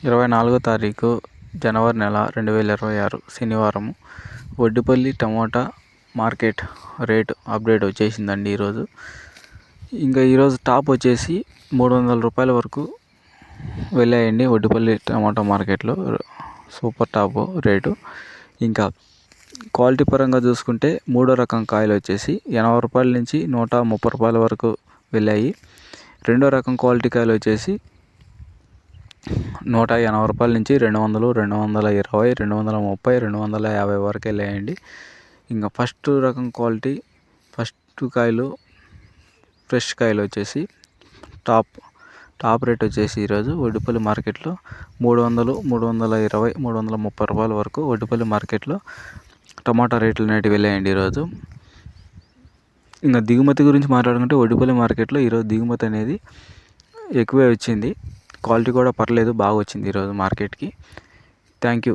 24వ తారీఖు జనవరి నెల 2026 శనివారం Vaddipalli tomato market rate update వచ్చేసిందండి ఈరోజు. ఈరోజు టాప్ వచ్చేసి 300 రూపాయల వరకు వెళ్ళాయండి వడ్డిపల్లి టమోటా మార్కెట్లో. Super top rate. ఇంకా క్వాలిటీ పరంగా చూసుకుంటే మూడో రకం కాయలు వచ్చేసి 80 రూపాయల నుంచి 130 రూపాయల వరకు వెళ్ళాయి. రెండో రకం క్వాలిటీ కాయలు వచ్చేసి 180 రూపాయల నుంచి 200, 220, 230, 250 వరకు వెళ్ళాయండి. ఇంకా ఫస్ట్ రకం క్వాలిటీ ఫస్ట్ కాయలు ఫ్రెష్ కాయలు వచ్చేసి టాప్ రేట్ వచ్చేసి ఈరోజు వడ్డిపల్లి మార్కెట్లో 300, 320, 330 రూపాయల వరకు వడ్డిపల్లి మార్కెట్లో టమాటా రేట్లు అనేటివి వెళ్ళాయండి ఈరోజు. ఇంకా దిగుమతి గురించి మాట్లాడుకుంటే వడ్డిపల్లి మార్కెట్లో ఈరోజు దిగుమతి అనేది ఎక్కువే వచ్చింది. క్వాలిటీ కూడా పర్లేదు, బాగా వచ్చింది ఈరోజు మార్కెట్కి. Thank you.